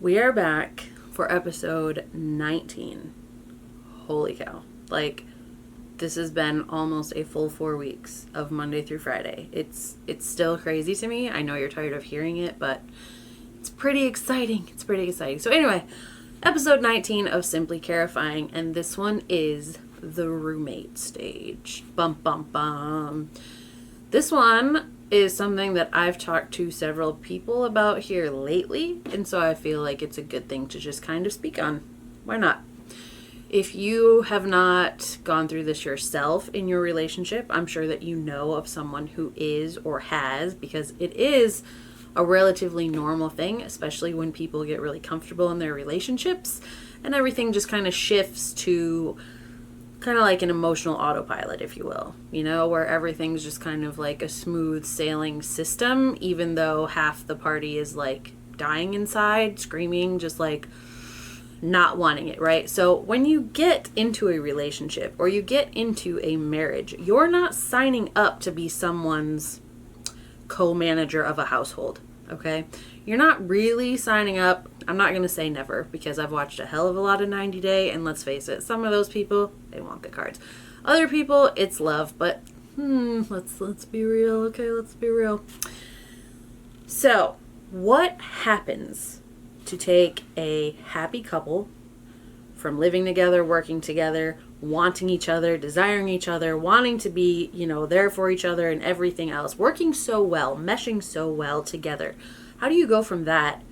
We are back for episode 19. Holy cow. This has been almost a full 4 weeks of Monday through Friday. It's still crazy to me. I know you're tired of hearing it, but it's pretty exciting. So anyway, episode 19 of Simply Carifying, and this one is the roommate stage. Bum, bum, bum. This one is something that I've talked to several people about here lately, and so I feel like it's a good thing to just kind of speak on. Why not? If you have not gone through this yourself in your relationship, I'm sure that you know of someone who is or has, because it is a relatively normal thing, especially when people get really comfortable in their relationships and everything just kind of shifts to kind of like an emotional autopilot, if you will, where everything's just kind of like a smooth sailing system, even though half the party is like dying inside, screaming, just like not wanting it, right? So when you get into a relationship or you get into a marriage, you're not signing up to be someone's co-manager of a household, okay? You're not really signing up. I'm not going to say never, because I've watched a hell of a lot of 90 Day, and let's face it, some of those people, they want the cards. Other people, it's love, but let's be real, okay? Let's be real. So, what happens to take a happy couple from living together, working together, wanting each other, desiring each other, wanting to be, there for each other and everything else, working so well, meshing so well together? How do you go from that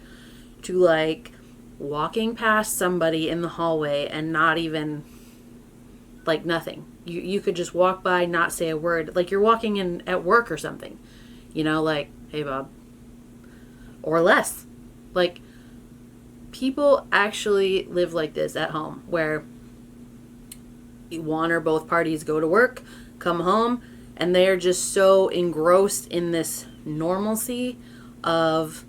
to like walking past somebody in the hallway and not even like nothing? You could just walk by, not say a word, like you're walking in at work or something, like, hey Bob, or less. Like, people actually live like this at home, where one or both parties go to work, come home, and they're just so engrossed in this normalcy of,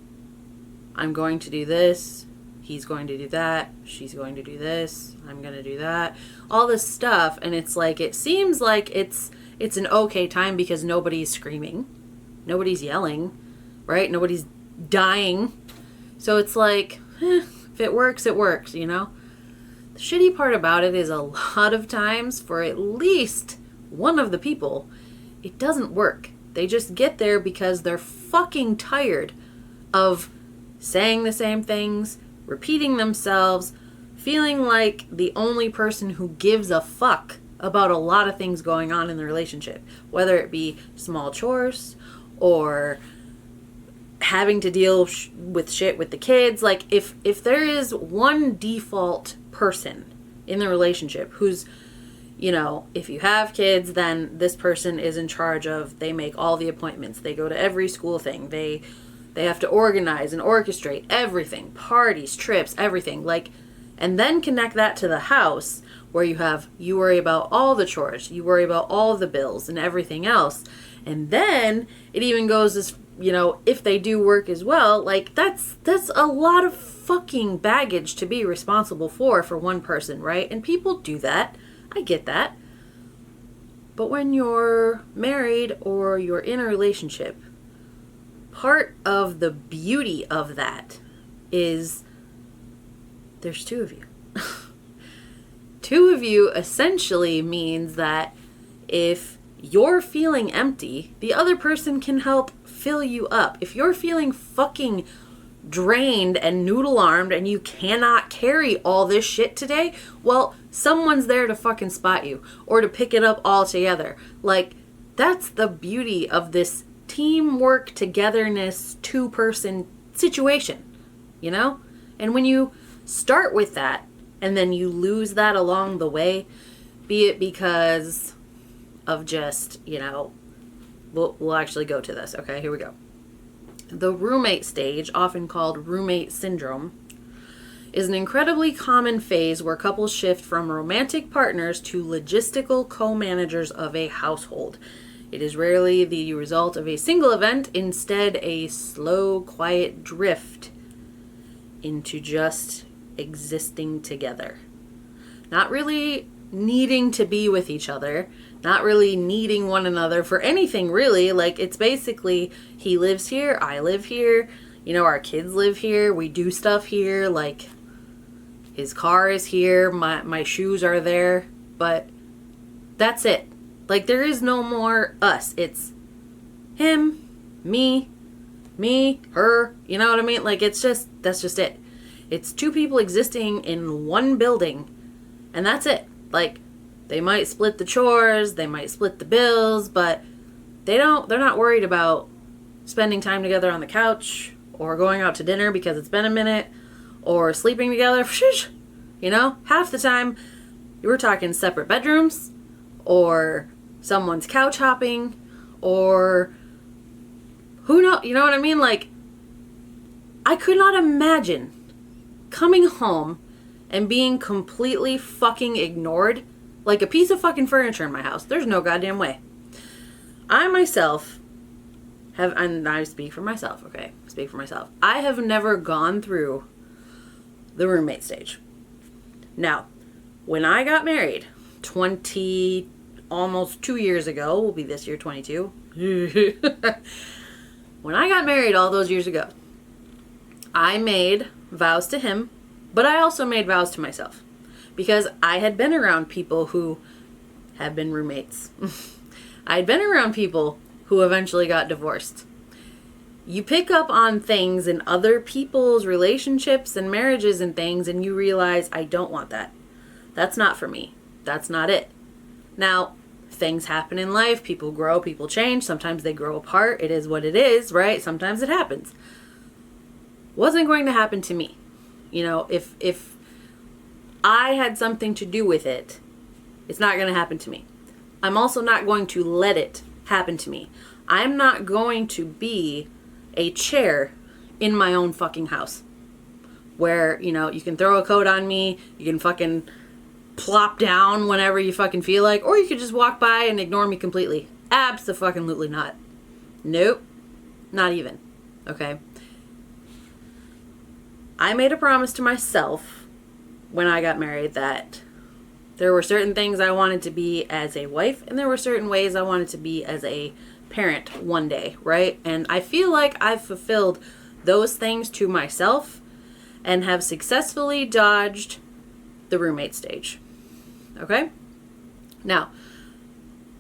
I'm going to do this, he's going to do that, she's going to do this, I'm going to do that, all this stuff. And it's like, it seems like it's an okay time because nobody's screaming, nobody's yelling, right? Nobody's dying. So it's like, if it works, it works, The shitty part about it is a lot of times, for at least one of the people, it doesn't work. They just get there because they're fucking tired of saying the same things, repeating themselves, feeling like the only person who gives a fuck about a lot of things going on in the relationship, whether it be small chores or having to deal with shit with the kids. Like, if there is one default person in the relationship who's, if you have kids, then this person is in charge of, they make all the appointments, they go to every school thing, they have to organize and orchestrate everything, parties, trips, everything. Like, and then connect that to the house, where you worry about all the chores, you worry about all the bills and everything else. And then it even goes as, if they do work as well, like that's a lot of fucking baggage to be responsible for one person, right? And people do that. I get that. But when you're married or you're in a relationship, part of the beauty of that is there's two of you. Two of you essentially means that if you're feeling empty, the other person can help fill you up. If you're feeling fucking drained and noodle-armed and you cannot carry all this shit today, well, someone's there to fucking spot you or to pick it up all together. Like, that's the beauty of this teamwork, togetherness, two-person situation, And when you start with that and then you lose that along the way, be it because of just, we'll actually go to this. Okay, here we go. The roommate stage, often called roommate syndrome, is an incredibly common phase where couples shift from romantic partners to logistical co-managers of a household. It is rarely the result of a single event, instead a slow, quiet drift into just existing together. Not really needing to be with each other, not really needing one another for anything, really. Like, it's basically, he lives here, I live here, You know, our kids live here. We do stuff here. Like, his car is here. My shoes are there. But that's it. Like, there is no more us. It's him, me, her. You know what I mean? Like, that's just it. It's two people existing in one building. And that's it. Like, they might split the chores. They might split the bills. But they're not worried about spending time together on the couch or going out to dinner because it's been a minute or sleeping together. You know, half the time we're talking separate bedrooms or someone's couch hopping or who knows, you know what I mean? Like, I could not imagine coming home and being completely fucking ignored like a piece of fucking furniture in my house. There's no goddamn way. I myself and I speak for myself, okay? Speak for myself. I have never gone through the roommate stage. Now, when I got married, almost 2 years ago, will be this year 22. When I got married all those years ago, I made vows to him, but I also made vows to myself because I had been around people who have been roommates. I had been around people who eventually got divorced. You pick up on things in other people's relationships and marriages and things, and you realize, I don't want that. That's not for me. That's not it. Now, things happen in life. People grow, people change. Sometimes they grow apart. It is what it is, right? Sometimes it happens. Wasn't going to happen to me. You know, if I had something to do with it, it's not going to happen to me. I'm also not going to let it happen to me. I'm not going to be a chair in my own fucking house where, you know, you can throw a coat on me, you can fucking plop down whenever you fucking feel like, or you could just walk by and ignore me completely. Abso-fucking-lutely not. Nope. Not even. Okay? I made a promise to myself when I got married that there were certain things I wanted to be as a wife, and there were certain ways I wanted to be as a parent one day, right? And I feel like I've fulfilled those things to myself and have successfully dodged the roommate stage. Okay? Now,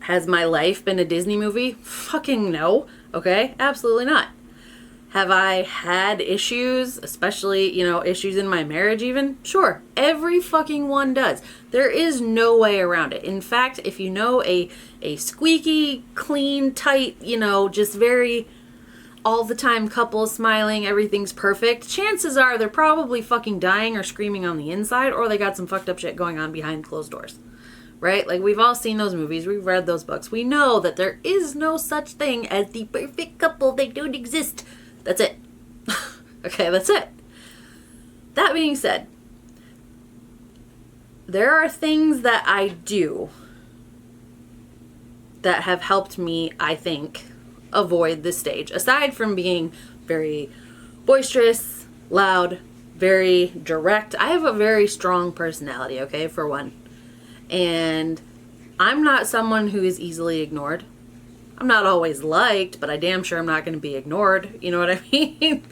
has my life been a Disney movie? Fucking no. Okay? Absolutely not. Have I had issues, especially, you know, issues in my marriage even? Sure. Every fucking one does. There is no way around it. In fact, if you know a squeaky, clean, tight, you know, just very all the time couple smiling, everything's perfect, chances are they're probably fucking dying or screaming on the inside, or they got some fucked up shit going on behind closed doors. Right? Like, we've all seen those movies. We've read those books. We know that there is no such thing as the perfect couple. They don't exist. That's it. Okay, that's it. That being said, there are things that I do that have helped me, I think, avoid this stage. Aside from being very boisterous, loud, very direct. I have a very strong personality, okay, for one. And I'm not someone who is easily ignored. I'm not always liked, but I damn sure I'm not going to be ignored. You know what I mean?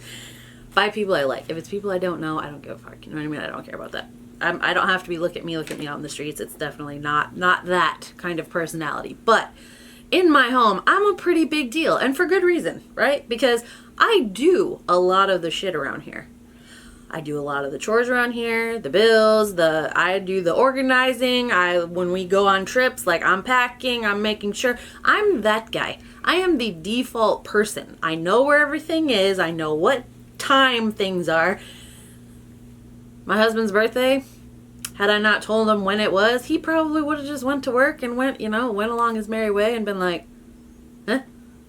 By people I like. If it's people I don't know, I don't give a fuck. You know what I mean? I don't care about that. I don't have to be look at me out in the streets. It's definitely not that kind of personality. But in my home, I'm a pretty big deal. And for good reason, right? Because I do a lot of the shit around here. I do a lot of the chores around here, the bills, I do the organizing. When we go on trips, like, I'm packing, I'm making sure. I'm that guy. I am the default person. I know where everything is. I know what time things are. My husband's birthday, had I not told him when it was, he probably would have just went to work and went along his merry way and been like,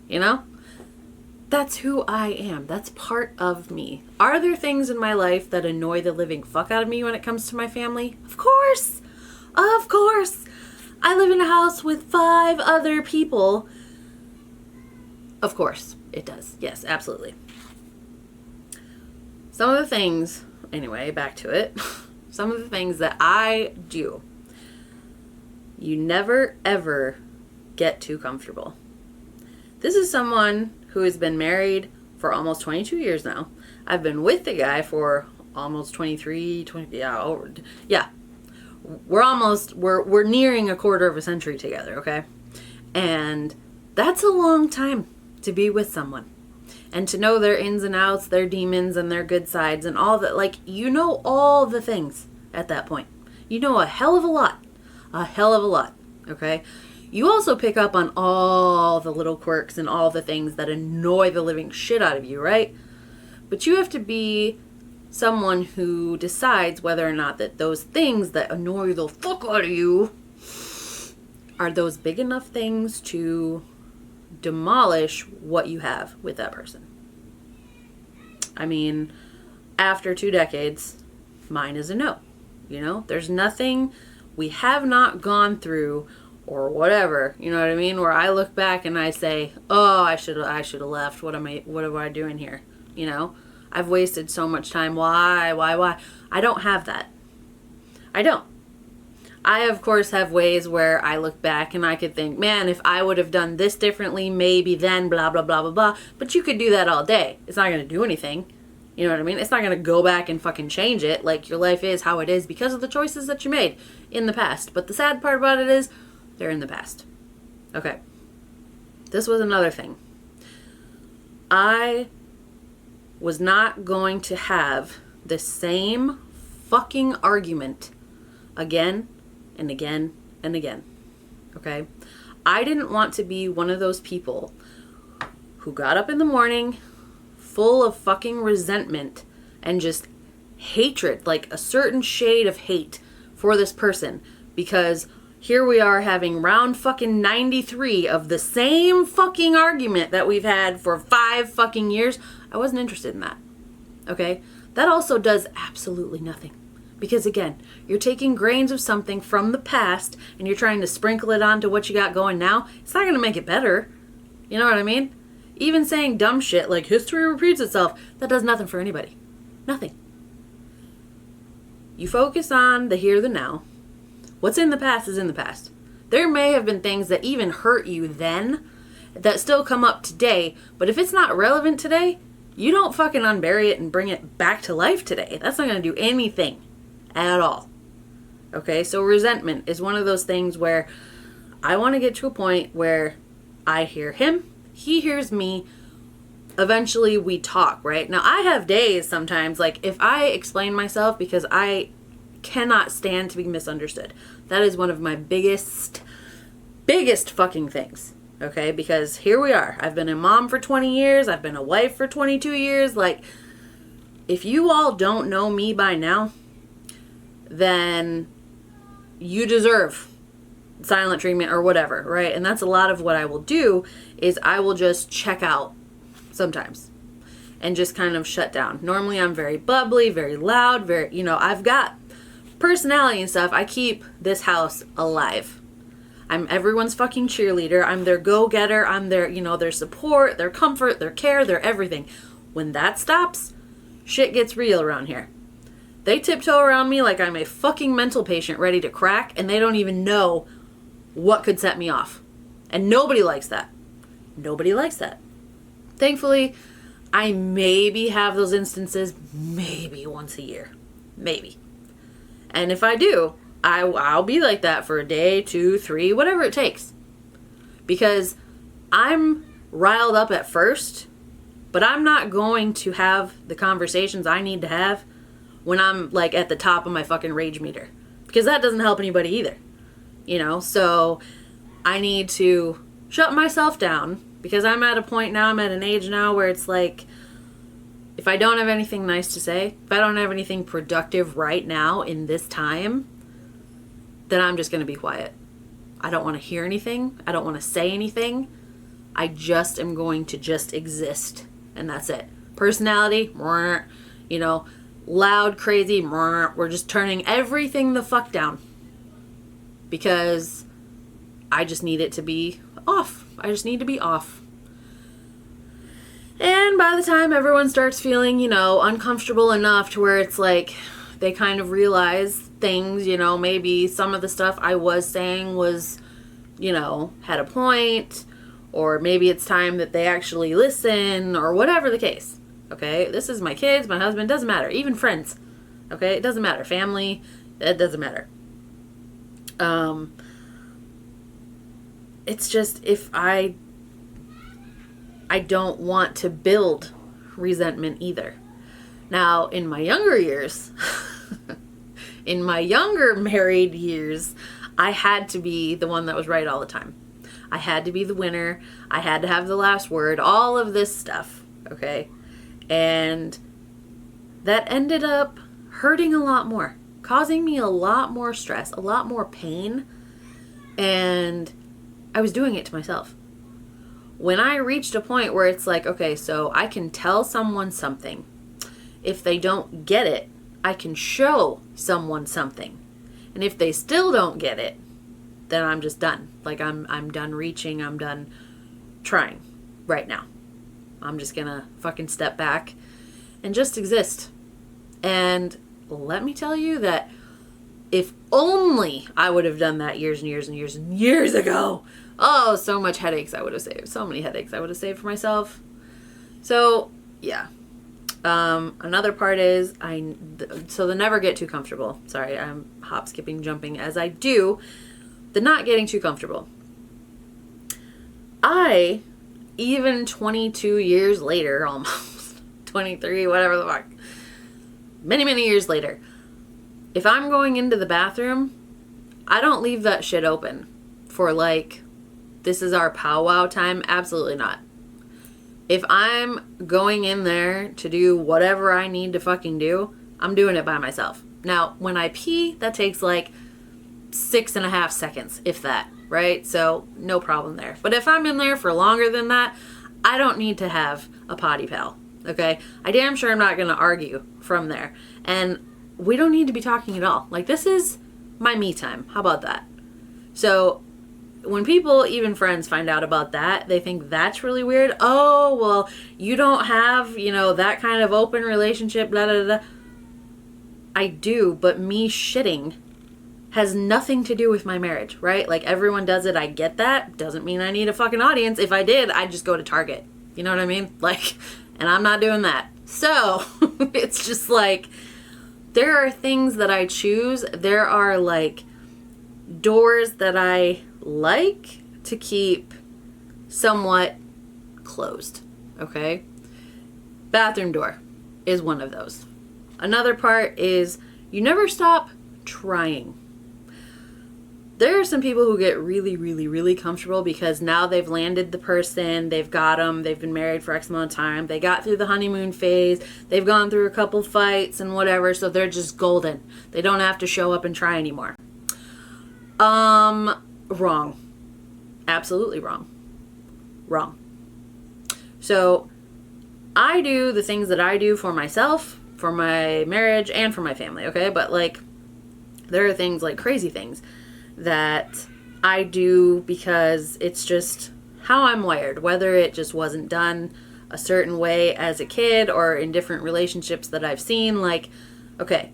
you know? That's who I am. That's part of me. Are there things in my life that annoy the living fuck out of me when it comes to my family? Of course. Of course. I live in a house with 5 other people. Of course it does. Yes, absolutely. Some of the things, anyway, back to it. Some of the things that I do. You never, ever get too comfortable. This is someone who has been married for almost 22 years now. I've been with the guy for almost 23, 20, yeah. We're nearing a quarter of a century together, okay? And that's a long time to be with someone. And to know their ins and outs, their demons and their good sides and all that. Like, you know all the things at that point. You know a hell of a lot. A hell of a lot, okay? You also pick up on all the little quirks and all the things that annoy the living shit out of you, right? But you have to be someone who decides whether or not that those things that annoy the fuck out of you are those big enough things to demolish what you have with that person. I mean, after 2 decades, mine is a no. You know, there's nothing we have not gone through or whatever, you know what I mean, where I look back and I say, oh, I should have left. What am I doing here? You know, I've wasted so much time. Why? I don't have that. I don't. I, of course, have ways where I look back and I could think, man, if I would have done this differently, maybe then, blah, blah, blah, blah, blah. But you could do that all day. It's not going to do anything. You know what I mean? It's not going to go back and fucking change it. Like, your life is how it is because of the choices that you made in the past. But the sad part about it is, they're in the past. Okay. This was another thing. I was not going to have the same fucking argument again and again and again. Okay? I didn't want to be one of those people who got up in the morning full of fucking resentment and just hatred, like a certain shade of hate for this person, because here we are having round fucking 93 of the same fucking argument that we've had for 5 fucking years. I wasn't interested in that. Okay? That also does absolutely nothing. Because again, you're taking grains of something from the past and you're trying to sprinkle it onto what you got going now. It's not going to make it better. You know what I mean? Even saying dumb shit like history repeats itself, that does nothing for anybody. Nothing. You focus on the here, the now. What's in the past is in the past. There may have been things that even hurt you then that still come up today, but if it's not relevant today, you don't fucking unbury it and bring it back to life today. That's not going to do anything at all. Okay, so resentment is one of those things where I want to get to a point where I hear him, he hears me, eventually we talk, right? Now, I have days sometimes, like, if I explain myself, because I cannot stand to be misunderstood. That is one of my biggest fucking things, okay? Because here we are. I've been a mom for 20 years. I've been a wife for 22 years. Like, if you all don't know me by now, then you deserve silent treatment or whatever, right? And that's a lot of what I will do is I will just check out sometimes and just kind of shut down. Normally I'm very bubbly, very loud, very, you know, I've got personality and stuff. I keep this house alive. I'm everyone's fucking cheerleader. I'm their go-getter. I'm their, you know, their support, their comfort, their care, their everything. When that stops, shit gets real around here. They tiptoe around me like I'm a fucking mental patient ready to crack, and they don't even know what could set me off. And nobody likes that. Nobody likes that. Thankfully, I maybe have those instances maybe once a year. Maybe. And if I do, I'll be like that for a day, 2, 3, whatever it takes. Because I'm riled up at first, but I'm not going to have the conversations I need to have when I'm like at the top of my fucking rage meter. Because that doesn't help anybody either. You know, so I need to shut myself down because I'm at a point now, I'm at an age now where it's like, if I don't have anything nice to say, if I don't have anything productive right now in this time, then I'm just going to be quiet. I don't want to hear anything. I don't want to say anything. I just am going to just exist. And that's it. Personality, you know, loud, crazy, we're just turning everything the fuck down. Because I just need it to be off. I just need to be off. And by the time everyone starts feeling, you know, uncomfortable enough to where it's like they kind of realize things, you know, maybe some of the stuff I was saying was, you know, had a point, or maybe it's time that they actually listen, or whatever the case. Okay, this is my kids, my husband, doesn't matter, even friends. Okay, it doesn't matter, family, it doesn't matter. It's just, if I don't want to build resentment either. Now, in my younger years, in my younger married years, I had to be the one that was right all the time. I had to be the winner. I had to have the last word, all of this stuff, okay? And that ended up hurting a lot more, causing me a lot more stress, a lot more pain, and I was doing it to myself. When I reached a point where it's like, okay, so I can tell someone something. If they don't get it, I can show someone something. And if they still don't get it, then I'm just done. Like, I'm done reaching. I'm done trying right now. I'm just gonna fucking step back and just exist. And let me tell you that if only I would have done that years and years and years and years ago, oh, so much headaches I would have saved. So many headaches I would have saved for myself. So, yeah. Another part is, so the never get too comfortable. Sorry, I'm hop, skipping, jumping as I do. The not getting too comfortable. I, even 22 years later, almost 23, whatever the fuck, many, many years later, if I'm going into the bathroom, I don't leave that shit open for like, this is our powwow time. Absolutely not. If I'm going in there to do whatever I need to fucking do, I'm doing it by myself. Now, when I pee, that takes like 6.5 seconds, if that, right? So no problem there. But if I'm in there for longer than that, I don't need to have a potty pal, okay? I damn sure I'm not going to argue from there. And we don't need to be talking at all. Like, this is my me time. How about that? So when people, even friends, find out about that, they think that's really weird. Oh, well, you don't have, that kind of open relationship, blah, blah, blah. I do, but me shitting has nothing to do with my marriage, right? Like, everyone does it. I get that. Doesn't mean I need a fucking audience. If I did, I'd just go to Target. You know what I mean? Like, and I'm not doing that. So it's just like, there are things that I choose. There are like doors that I like to keep somewhat closed. Okay? Bathroom door is one of those. Another part is you never stop trying. There are some people who get really, really, really comfortable because now they've landed the person, they've got them, they've been married for X amount of time, they got through the honeymoon phase, they've gone through a couple fights and whatever, so they're just golden. They don't have to show up and try anymore. Wrong. Absolutely wrong. Wrong. So, I do the things that I do for myself, for my marriage, and for my family, okay? But, like, there are things, like crazy things, that I do because it's just how I'm wired, whether it just wasn't done a certain way as a kid or in different relationships that I've seen. Like, okay,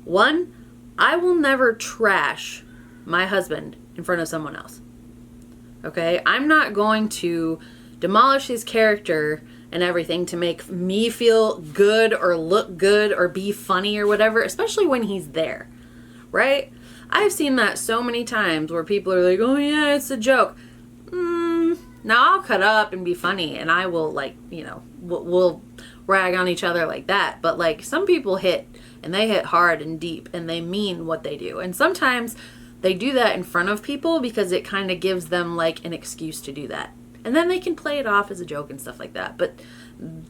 one, I will never trash my husband in front of someone else. Okay, I'm not going to demolish his character and everything to make me feel good or look good or be funny or whatever, especially when he's there, right? I've seen that so many times where people are like, oh yeah, it's a joke. Now I'll cut up and be funny and I will, like, we'll rag on each other like that. But like, some people hit and they hit hard and deep and they mean what they do. And sometimes they do that in front of people because it kind of gives them like an excuse to do that. And then they can play it off as a joke and stuff like that. But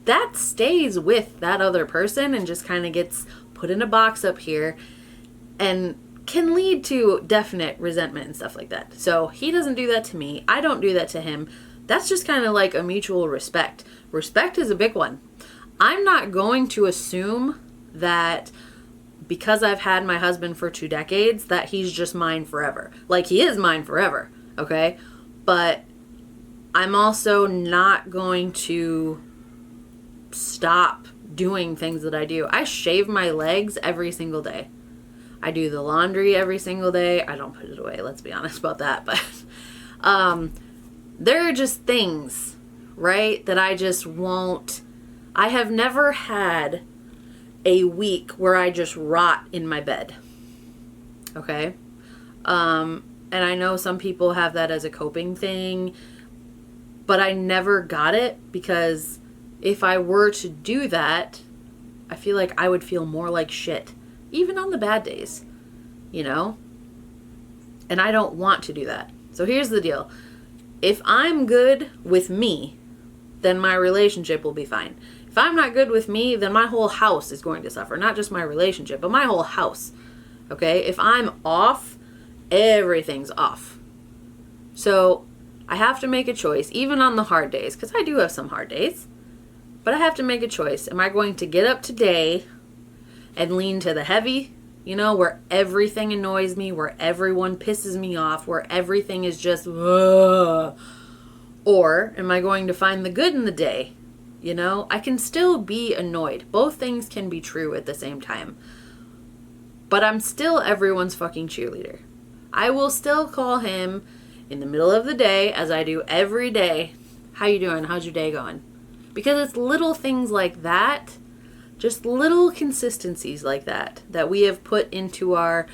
that stays with that other person and just kind of gets put in a box up here and can lead to definite resentment and stuff like that. So he doesn't do that to me. I don't do that to him. That's just kind of like a mutual respect. Respect is a big one. I'm not going to assume that because I've had my husband for 2 decades that he's just mine forever. Like, he is mine forever, okay? But I'm also not going to stop doing things that I do. I shave my legs every single day. I do the laundry every single day. I don't put it away, let's be honest about that. But there are just things, right, that I just won't. I have never had a week where I just rot in my bed. Okay? And I know some people have that as a coping thing, but I never got it, because if I were to do that, I feel like I would feel more like shit, even on the bad days, you know? And I don't want to do that. So here's the deal. If I'm good with me, then my relationship will be fine. If I'm not good with me, then my whole house is going to suffer. Not just my relationship, but my whole house. Okay? If I'm off, everything's off. So I have to make a choice, even on the hard days, because I do have some hard days. But I have to make a choice. Am I going to get up today and lean to the heavy, you know, where everything annoys me, where everyone pisses me off, where everything is just, ugh? Or am I going to find the good in the day? You know, I can still be annoyed. Both things can be true at the same time. But I'm still everyone's fucking cheerleader. I will still call him in the middle of the day, as I do every day. How you doing? How's your day going? Because it's little things like that, just little consistencies like that, that we have put into our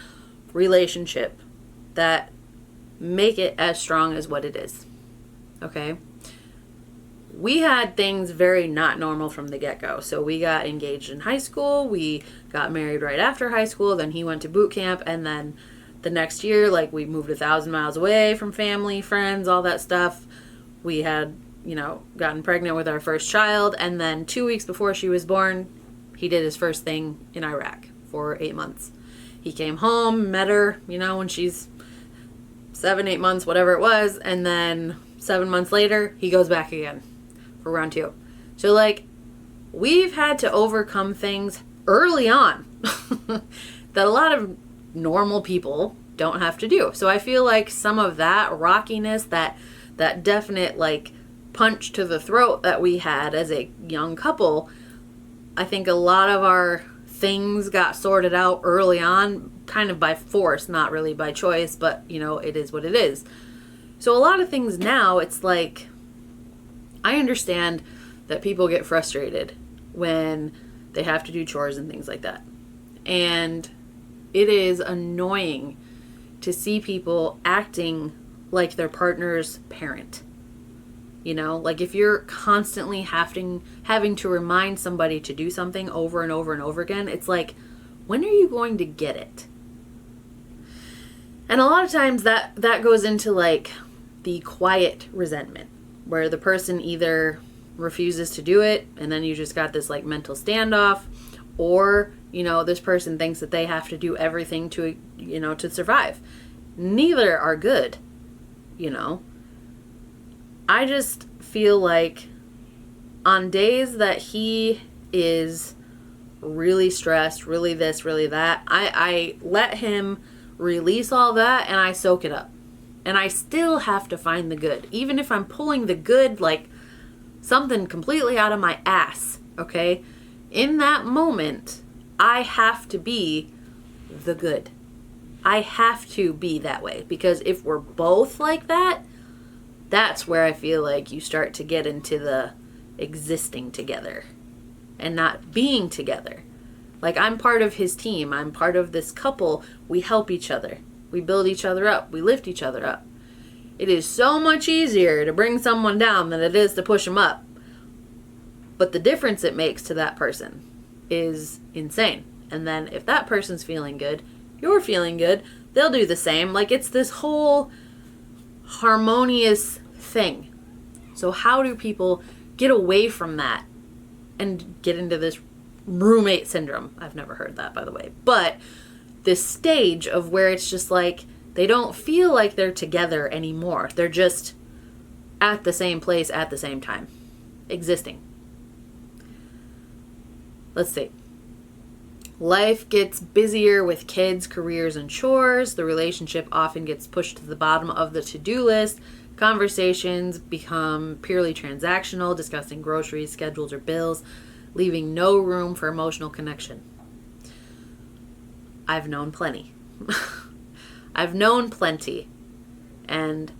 relationship that make it as strong as what it is. Okay? We had things very not normal from the get-go. So we got engaged in high school. We got married right after high school. Then he went to boot camp. And then the next year, like, we moved 1,000 miles away from family, friends, all that stuff. We had, you know, gotten pregnant with our first child. And then 2 weeks before she was born, he did his first thing in Iraq for 8 months. He came home, met her, you know, when she's 7, 8 months, whatever it was. And then 7 months later, he goes back again for round 2. So, like, we've had to overcome things early on that a lot of normal people don't have to do. So I feel like some of that rockiness, that definite, like, punch to the throat that we had as a young couple, I think a lot of our things got sorted out early on, kind of by force, not really by choice, but, you know, it is what it is. So a lot of things now, it's like, I understand that people get frustrated when they have to do chores and things like that. And it is annoying to see people acting like their partner's parent. You know, like, if you're constantly having to remind somebody to do something over and over and over again, it's like, when are you going to get it? And a lot of times that goes into, like, the quiet resentment, where the person either refuses to do it, and then you just got this, like, mental standoff, or, you know, this person thinks that they have to do everything to, you know, to survive. Neither are good, you know. I just feel like on days that he is really stressed, really this, really that, I let him release all that and I soak it up. And I still have to find the good. Even if I'm pulling the good, like, something completely out of my ass, okay? In that moment, I have to be the good. I have to be that way. Because if we're both like that, that's where I feel like you start to get into the existing together and not being together. Like, I'm part of his team. I'm part of this couple. We help each other. We build each other up. We lift each other up. It is so much easier to bring someone down than it is to push them up. But the difference it makes to that person is insane. And then if that person's feeling good, you're feeling good, they'll do the same. Like, it's this whole harmonious thing. So how do people get away from that and get into this roommate syndrome? I've never heard that, by the way. But this stage of where it's just like, they don't feel like they're together anymore. They're just at the same place at the same time, existing. Let's see. Life gets busier with kids, careers, and chores. The relationship often gets pushed to the bottom of the to-do list. Conversations become purely transactional, discussing groceries, schedules, or bills, leaving no room for emotional connection. I've known plenty. I've known plenty. And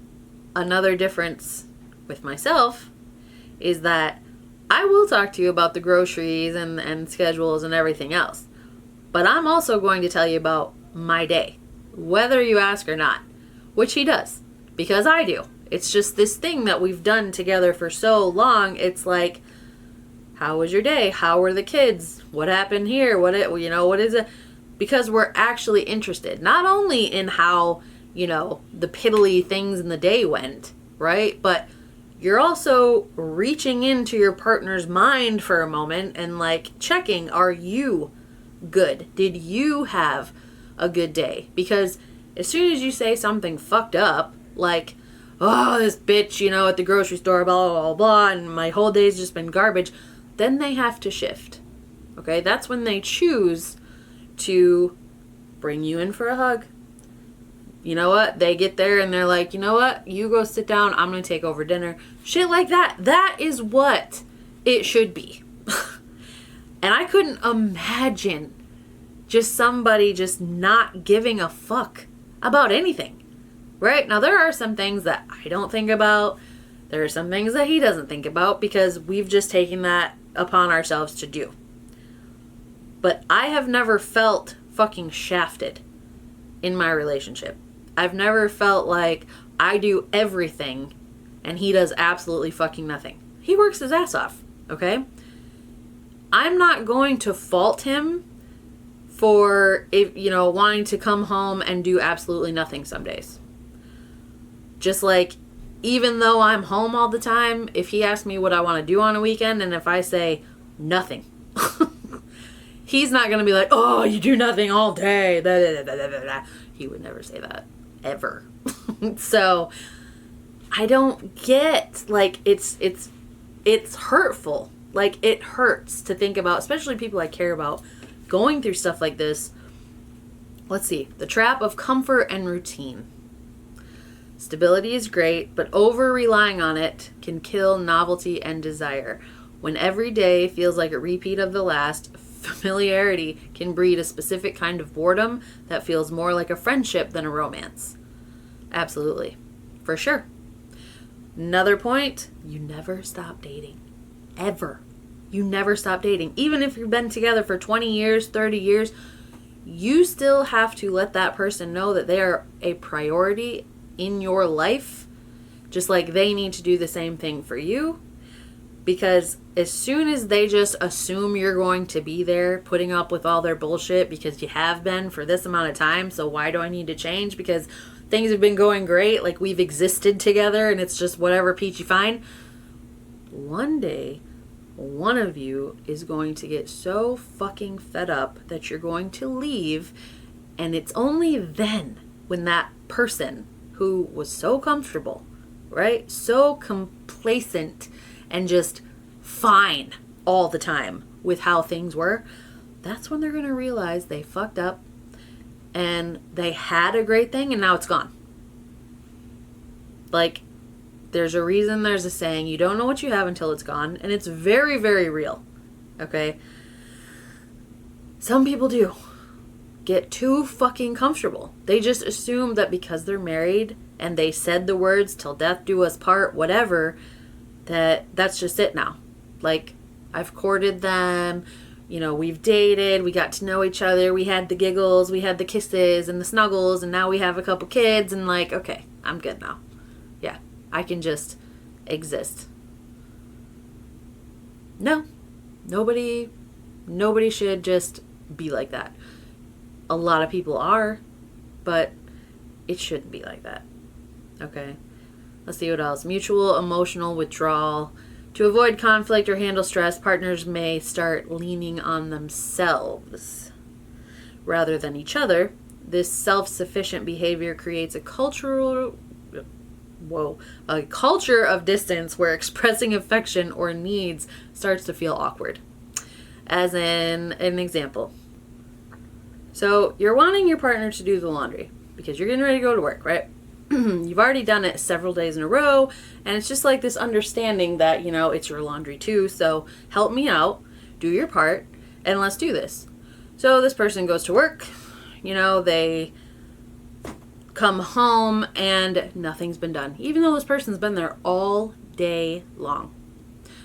another difference with myself is that I will talk to you about the groceries and schedules and everything else. But I'm also going to tell you about my day, whether you ask or not, which he does, because I do. It's just this thing that we've done together for so long. It's like, how was your day? How were the kids? What happened here? What is it? Because we're actually interested, not only in how, the piddly things in the day went, right? But you're also reaching into your partner's mind for a moment and like checking, are you good? Did you have a good day? Because as soon as you say something fucked up, like, oh, this bitch, at the grocery store, blah, blah, blah, blah, and my whole day's just been garbage, then they have to shift. Okay? That's when they choose to bring you in for a hug. You know what? They get there and they're like, you know what? You go sit down. I'm going to take over dinner. Shit like that. That is what it should be. And I couldn't imagine just somebody just not giving a fuck about anything. Right? Now, there are some things that I don't think about. There are some things that he doesn't think about because we've just taken that upon ourselves to do. But I have never felt fucking shafted in my relationship. I've never felt like I do everything and he does absolutely fucking nothing. He works his ass off, okay? I'm not going to fault him for, wanting to come home and do absolutely nothing some days. Just like, even though I'm home all the time, if he asks me what I want to do on a weekend, and if I say nothing, he's not going to be like, oh, you do nothing all day. Da, da, da, da, da. He would never say that. Ever. So, I don't get, like, it's hurtful. Like, it hurts to think about, especially people I care about, going through stuff like this. Let's see. The trap of comfort and routine. Stability is great, but over-relying on it can kill novelty and desire. When every day feels like a repeat of the last, familiarity can breed a specific kind of boredom that feels more like a friendship than a romance. Absolutely. For sure. Another point, you never stop dating. Ever. You never stop dating. Even if you've been together for 20 years, 30 years, you still have to let that person know that they are a priority in your life, just like they need to do the same thing for you. Because as soon as they just assume you're going to be there, putting up with all their bullshit because you have been for this amount of time, so why do I need to change? Because things have been going great, like we've existed together and it's just whatever peachy fine. One day, one of you is going to get so fucking fed up that you're going to leave, and it's only then when that person who was so comfortable, right? So complacent and just fine all the time with how things were, that's when they're going to realize they fucked up and they had a great thing and now it's gone. Like, there's a reason there's a saying, you don't know what you have until it's gone, and it's very, very real, okay? Some people do get too fucking comfortable. They just assume that because they're married and they said the words till death do us part, whatever, that's just it now. Like, I've courted them, we've dated, we got to know each other, we had the giggles, we had the kisses and the snuggles, and now we have a couple kids, and like, okay, I'm good now. Yeah, I can just exist. No, nobody should just be like that. A lot of people are, but it shouldn't be like that. Okay. Let's see what else. Mutual emotional withdrawal. To avoid conflict or handle stress, partners may start leaning on themselves rather than each other. This self-sufficient behavior creates a culture of distance where expressing affection or needs starts to feel awkward. As in an example. So you're wanting your partner to do the laundry because you're getting ready to go to work, right? You've already done it several days in a row, and it's just like this understanding that, it's your laundry too, so help me out, do your part, and let's do this. So this person goes to work, they come home, and nothing's been done. Even though this person's been there all day long.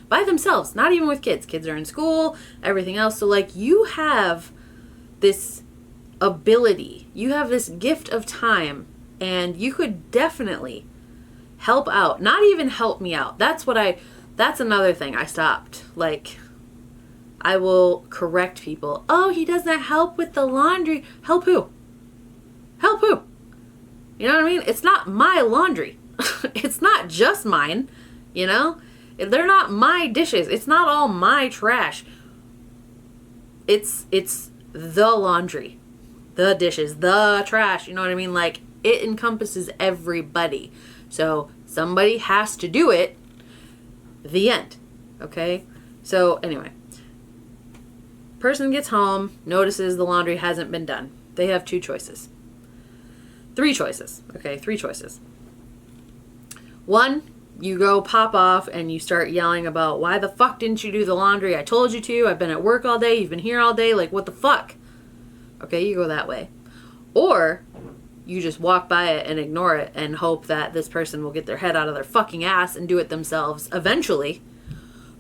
By themselves, not even with kids. Kids are in school, everything else. So like you have this ability, you have this gift of time, and you could definitely help out. Not even help me out. That's another thing I stopped. Like, I will correct people. Oh, he doesn't help with the laundry. Help who? Help who? You know what I mean? It's not my laundry. It's not just mine, you know? They're not my dishes. It's not all my trash. It's the laundry, the dishes, the trash, you know what I mean? Like, it encompasses everybody. So somebody has to do it. The end. Okay? So anyway, person gets home, notices the laundry hasn't been done. They have three choices. Okay, three choices. One, you go pop off and you start yelling about, why the fuck didn't you do the laundry? I told you to. I've been at work all day. You've been here all day. Like, what the fuck? Okay, you go that way. Or you just walk by it and ignore it and hope that this person will get their head out of their fucking ass and do it themselves eventually.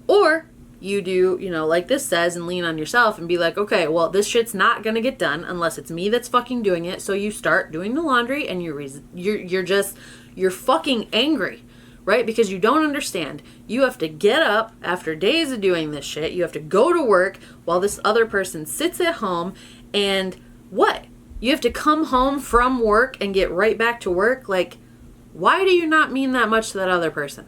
Or you do, like this says, and lean on yourself and be like, okay, well, this shit's not gonna get done unless it's me that's fucking doing it. So you start doing the laundry and you're fucking angry. Right? Because you don't understand. You have to get up after days of doing this shit. You have to go to work while this other person sits at home. And what? You have to come home from work and get right back to work? Like, why do you not mean that much to that other person?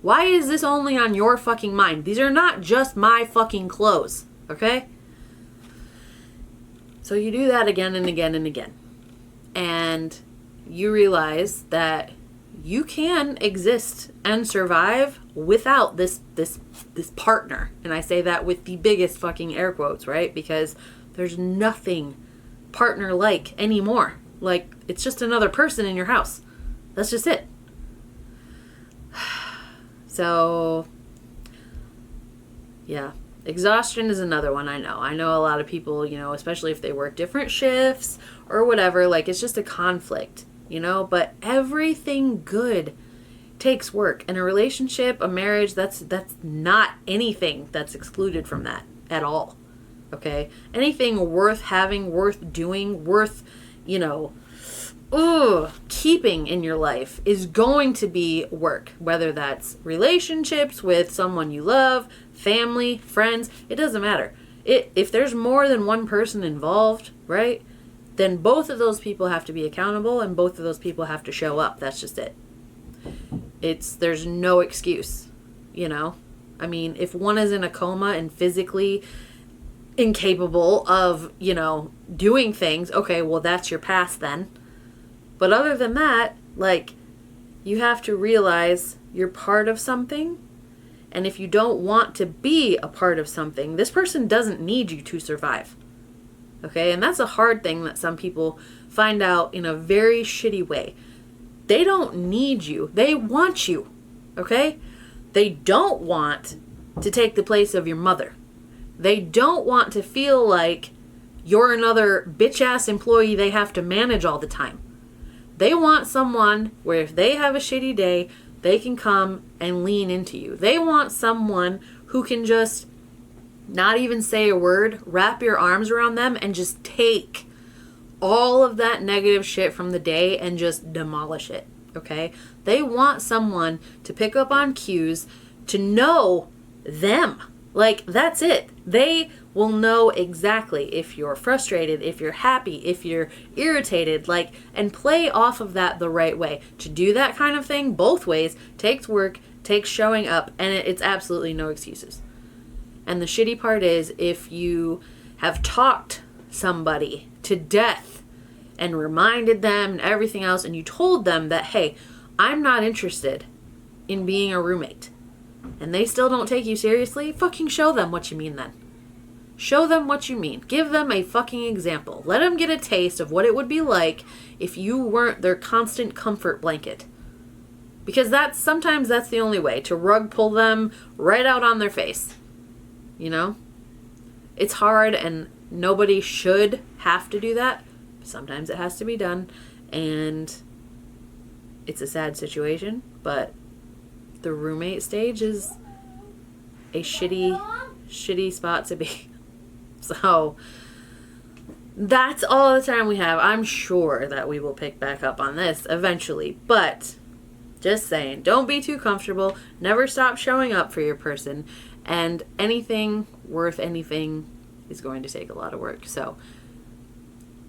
Why is this only on your fucking mind? These are not just my fucking clothes. Okay? So you do that again and again and again. And you realize that you can exist and survive without this partner. And I say that with the biggest fucking air quotes, right? Because there's nothing partner-like anymore. Like, it's just another person in your house. That's just it. So, yeah. Exhaustion is another one I know. I know a lot of people, especially if they work different shifts or whatever, like, it's just a conflict. But everything good takes work. And a relationship, a marriage, that's not anything that's excluded from that at all. Okay? Anything worth having, worth doing, worth, keeping in your life is going to be work. Whether that's relationships with someone you love, family, friends, it doesn't matter. If there's more than one person involved, right? Then both of those people have to be accountable and both of those people have to show up. That's just it. There's no excuse, I mean, if one is in a coma and physically incapable of, doing things, okay, well, that's your past then. But other than that, like, you have to realize you're part of something. And if you don't want to be a part of something, this person doesn't need you to survive. Okay, and that's a hard thing that some people find out in a very shitty way. They don't need you. They want you. Okay? They don't want to take the place of your mother. They don't want to feel like you're another bitch-ass employee they have to manage all the time. They want someone where if they have a shitty day, they can come and lean into you. They want someone who can just not even say a word, wrap your arms around them, and just take all of that negative shit from the day and just demolish it, okay? They want someone to pick up on cues, to know them. Like, that's it. They will know exactly if you're frustrated, if you're happy, if you're irritated, like, and play off of that the right way. To do that kind of thing both ways takes work, takes showing up, and it's absolutely no excuses. And the shitty part is if you have talked somebody to death and reminded them and everything else, and you told them that, hey, I'm not interested in being a roommate, and they still don't take you seriously, fucking show them what you mean then. Show them what you mean. Give them a fucking example. Let them get a taste of what it would be like if you weren't their constant comfort blanket. Because sometimes that's the only way, to rug pull them right out on their face. It's hard and nobody should have to do that. Sometimes it has to be done, and it's a sad situation, but the roommate stage is a shitty spot to be. So that's all the time we have. I'm sure that we will pick back up on this eventually, but just saying, don't be too comfortable. Never stop showing up for your person, and anything worth anything is going to take a lot of work. So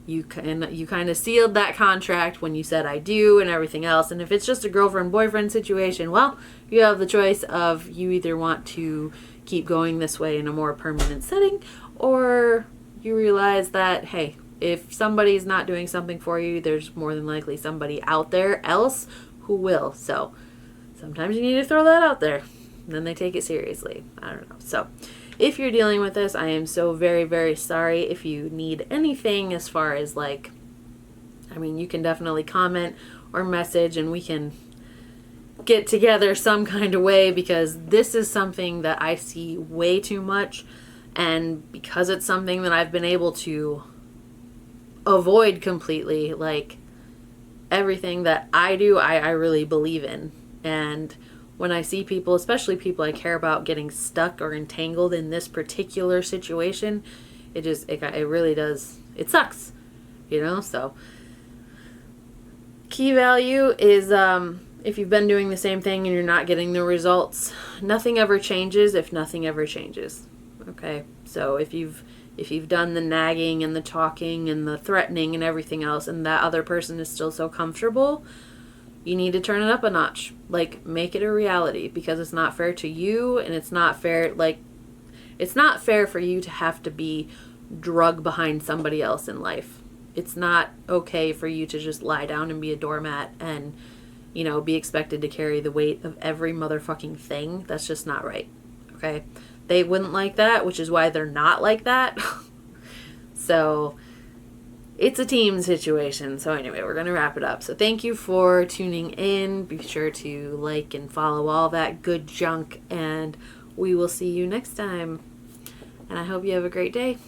you kind of sealed that contract when you said I do and everything else. And if it's just a girlfriend-boyfriend situation, well, you have the choice of you either want to keep going this way in a more permanent setting, or you realize that, hey, if somebody's not doing something for you, there's more than likely somebody out there else who will. So sometimes you need to throw that out there, and then they take it seriously. I don't know. So if you're dealing with this, I am so very, very sorry. If you need anything as far as like, I mean, you can definitely comment or message and we can get together some kind of way, because this is something that I see way too much. And because it's something that I've been able to avoid completely, like everything that I do, I really believe in. And when I see people, especially people I care about, getting stuck or entangled in this particular situation, it really does, it sucks, you know? So key value is, if you've been doing the same thing and you're not getting the results, nothing ever changes if nothing ever changes. Okay? So if you've done the nagging and the talking and the threatening and everything else, and that other person is still so comfortable, you need to turn it up a notch. Like, make it a reality, because it's not fair to you, and it's not fair, it's not fair for you to have to be drug behind somebody else in life. It's not okay for you to just lie down and be a doormat and, you know, be expected to carry the weight of every motherfucking thing. That's just not right. Okay? They wouldn't like that, which is why they're not like that. So it's a team situation. So anyway, we're going to wrap it up. So thank you for tuning in. Be sure to like and follow all that good junk, and we will see you next time. And I hope you have a great day.